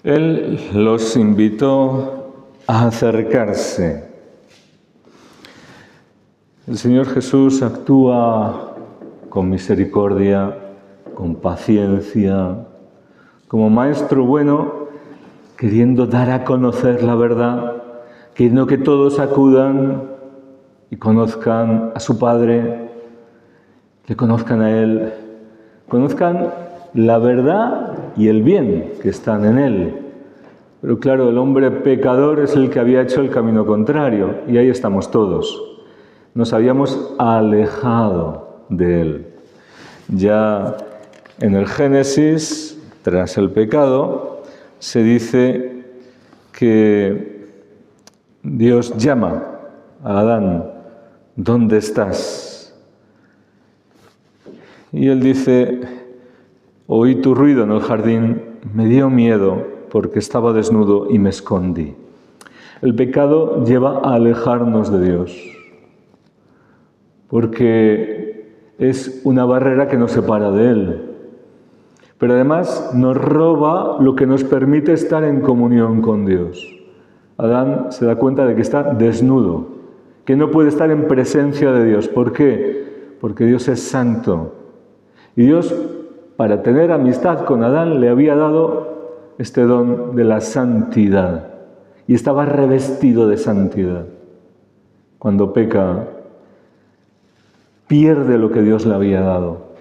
Él los invitó a acercarse. El Señor Jesús actúa con misericordia, con paciencia, como maestro bueno, queriendo dar a conocer la verdad, queriendo que todos acudan y conozcan a su Padre, le conozcan a Él, conozcan la verdad y el bien que están en Él. Pero claro, el hombre pecador es el que había hecho el camino contrario, y ahí estamos todos. Nos habíamos alejado de Él. Ya en el Génesis, tras el pecado, se dice que Dios llama a Adán: ¿dónde estás? Y él dice: oí tu ruido en el jardín, me dio miedo porque estaba desnudo y me escondí. El pecado lleva a alejarnos de Dios, porque es una barrera que nos separa de Él. Pero además nos roba lo que nos permite estar en comunión con Dios. Adán se da cuenta de que está desnudo, que no puede estar en presencia de Dios. ¿Por qué? Porque Dios es santo. Y Dios, para tener amistad con Adán, le había dado este don de la santidad. Y estaba revestido de santidad. Cuando peca, pierde lo que Dios le había dado.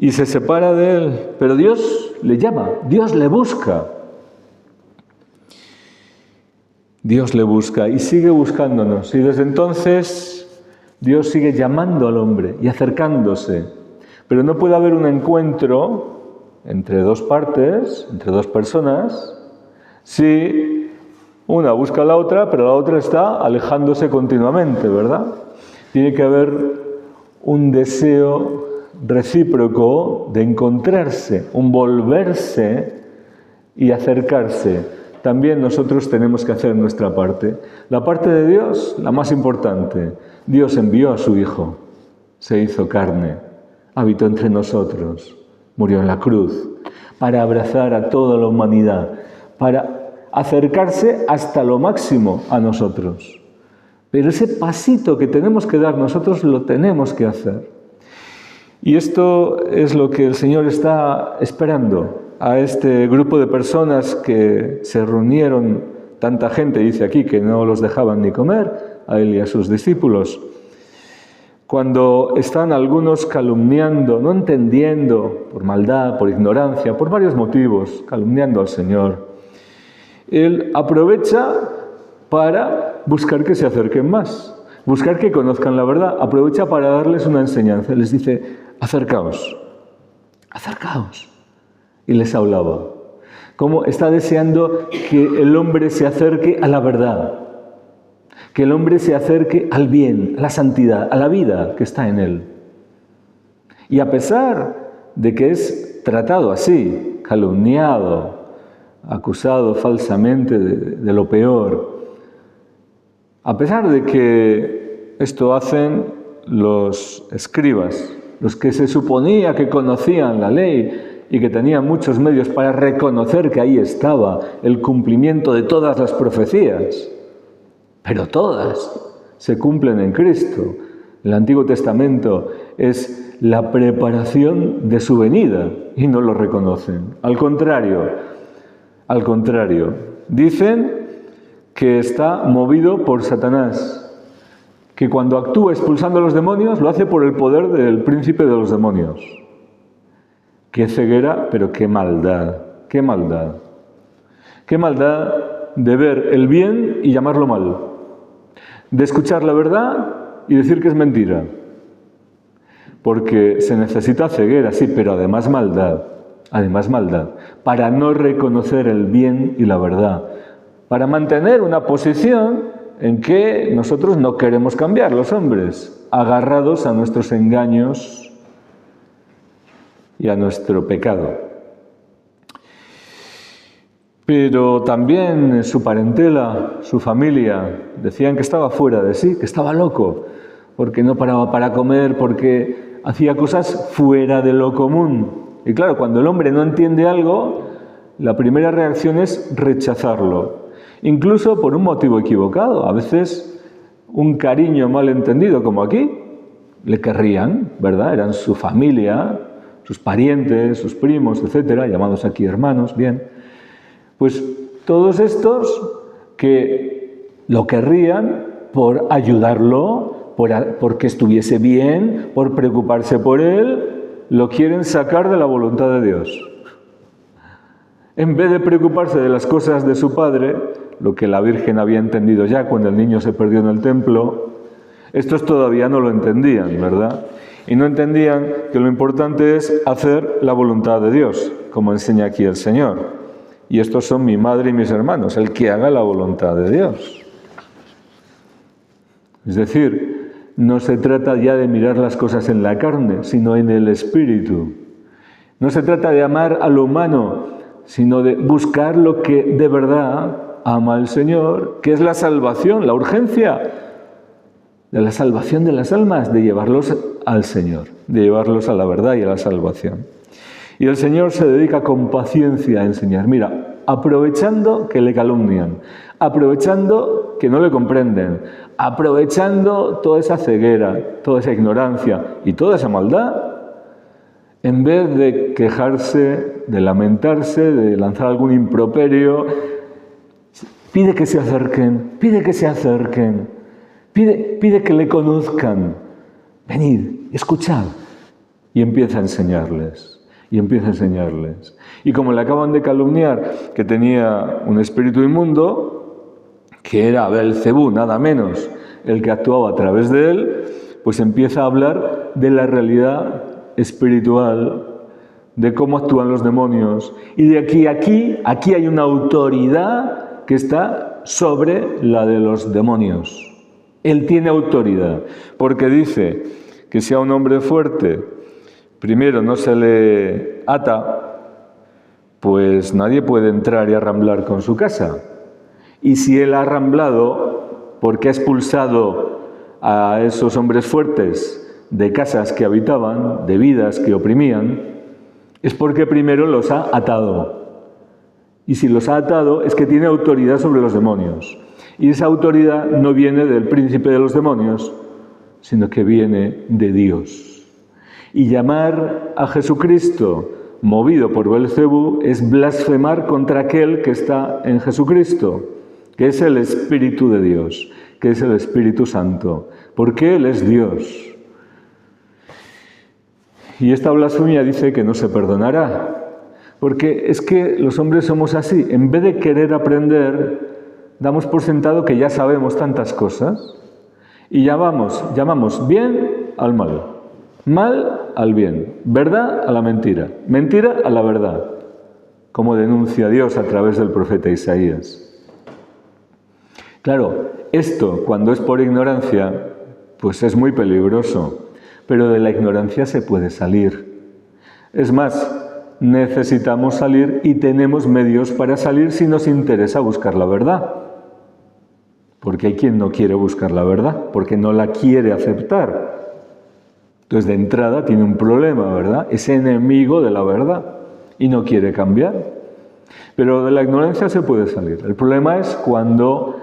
Y se separa de Él, pero Dios le llama, Dios le busca. Dios le busca y sigue buscándonos. Y desde entonces Dios sigue llamando al hombre y acercándose. Pero no puede haber un encuentro entre dos partes, entre dos personas, si una busca a la otra, pero la otra está alejándose continuamente, ¿verdad? Tiene que haber un deseo recíproco de encontrarse, un volverse y acercarse. También nosotros tenemos que hacer nuestra parte. La parte de Dios, la más importante. Dios envió a su Hijo, se hizo carne, habitó entre nosotros, murió en la cruz, para abrazar a toda la humanidad, para acercarse hasta lo máximo a nosotros. Pero ese pasito que tenemos que dar nosotros lo tenemos que hacer. Y esto es lo que el Señor está esperando a este grupo de personas que se reunieron, tanta gente, dice aquí, que no los dejaban ni comer, a Él y a sus discípulos. Cuando están algunos calumniando, no entendiendo, por maldad, por ignorancia, por varios motivos, calumniando al Señor, Él aprovecha para buscar que se acerquen más, buscar que conozcan la verdad, aprovecha para darles una enseñanza. Les dice: acercaos, acercaos. Y les hablaba. Como está deseando que el hombre se acerque a la verdad, que el hombre se acerque al bien, a la santidad, a la vida que está en él. Y a pesar de que es tratado así, calumniado, acusado falsamente de lo peor, a pesar de que esto hacen los escribas, los que se suponía que conocían la ley y que tenían muchos medios para reconocer que ahí estaba el cumplimiento de todas las profecías, pero todas se cumplen en Cristo. El Antiguo Testamento es la preparación de su venida y no lo reconocen. Al contrario, dicen que está movido por Satanás, que cuando actúa expulsando a los demonios lo hace por el poder del príncipe de los demonios. Qué ceguera, pero qué maldad, qué maldad. Qué maldad de ver el bien y llamarlo mal, de escuchar la verdad y decir que es mentira. Porque se necesita ceguera, sí, pero además maldad, para no reconocer el bien y la verdad, para mantener una posición en que nosotros no queremos cambiar, los hombres, agarrados a nuestros engaños y a nuestro pecado. Pero también su parentela, su familia, decían que estaba fuera de sí, que estaba loco, porque no paraba para comer, porque hacía cosas fuera de lo común. Y claro, cuando el hombre no entiende algo, la primera reacción es rechazarlo, incluso por un motivo equivocado. A veces un cariño mal entendido, como aquí, le querrían, ¿verdad? Eran su familia, sus parientes, sus primos, etcétera, llamados aquí hermanos, bien. Pues todos estos que lo querrían por ayudarlo, por que estuviese bien, por preocuparse por él, lo quieren sacar de la voluntad de Dios. En vez de preocuparse de las cosas de su padre, lo que la Virgen había entendido ya cuando el niño se perdió en el templo, estos todavía no lo entendían, ¿verdad? Y no entendían que lo importante es hacer la voluntad de Dios, como enseña aquí el Señor. Y estos son mi madre y mis hermanos, el que haga la voluntad de Dios. Es decir, no se trata ya de mirar las cosas en la carne, sino en el espíritu. No se trata de amar a lo humano, sino de buscar lo que de verdad ama el Señor, que es la salvación, la urgencia de la salvación de las almas, de llevarlos al Señor, de llevarlos a la verdad y a la salvación. Y el Señor se dedica con paciencia a enseñar. Mira, aprovechando que le calumnian, aprovechando que no le comprenden, aprovechando toda esa ceguera, toda esa ignorancia y toda esa maldad, en vez de quejarse, de lamentarse, de lanzar algún improperio, pide que se acerquen, pide que se acerquen, pide que le conozcan. Venid, escuchad. Y empieza a enseñarles. Y empieza a enseñarles. Y como le acaban de calumniar que tenía un espíritu inmundo, que era Beelzebú, nada menos, el que actuaba a través de él, pues empieza a hablar de la realidad espiritual, de cómo actúan los demonios. Y de aquí hay una autoridad que está sobre la de los demonios. Él tiene autoridad, porque dice que si a un hombre fuerte primero no se le ata, pues nadie puede entrar y arramblar con su casa. Y si él ha arramblado porque ha expulsado a esos hombres fuertes de casas que habitaban, de vidas que oprimían, es porque primero los ha atado. Y si los ha atado es que tiene autoridad sobre los demonios. Y esa autoridad no viene del príncipe de los demonios, sino que viene de Dios. Y llamar a Jesucristo movido por Beelzebú es blasfemar contra aquel que está en Jesucristo, que es el Espíritu de Dios, que es el Espíritu Santo, porque Él es Dios. Y esta blasfemia dice que no se perdonará, porque es que los hombres somos así. En vez de querer aprender, damos por sentado que ya sabemos tantas cosas y llamamos bien al mal, mal al bien, verdad a la mentira, mentira a la verdad, como denuncia Dios a través del profeta Isaías. Claro, esto cuando es por ignorancia, pues es muy peligroso, pero de la ignorancia se puede salir. Es más, necesitamos salir y tenemos medios para salir si nos interesa buscar la verdad. Porque hay quien no quiere buscar la verdad, porque no la quiere aceptar. Entonces, de entrada tiene un problema, ¿verdad? Es enemigo de la verdad y no quiere cambiar. Pero de la ignorancia se puede salir. El problema es cuando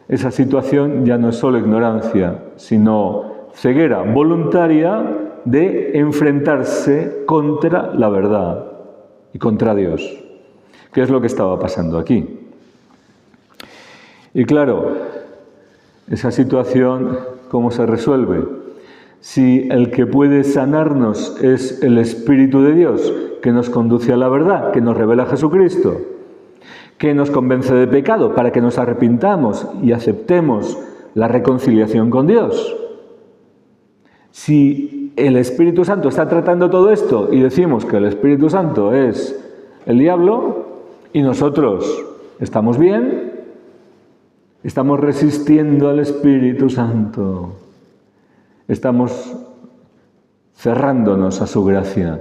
esa situación ya no es solo ignorancia, sino ceguera voluntaria de enfrentarse contra la verdad y contra Dios, que es lo que estaba pasando aquí. Y claro, esa situación, ¿cómo se resuelve? Si el que puede sanarnos es el Espíritu de Dios, que nos conduce a la verdad, que nos revela Jesucristo, que nos convence de pecado para que nos arrepintamos y aceptemos la reconciliación con Dios. Si el Espíritu Santo está tratando todo esto y decimos que el Espíritu Santo es el diablo y nosotros estamos bien, estamos resistiendo al Espíritu Santo, estamos cerrándonos a su gracia.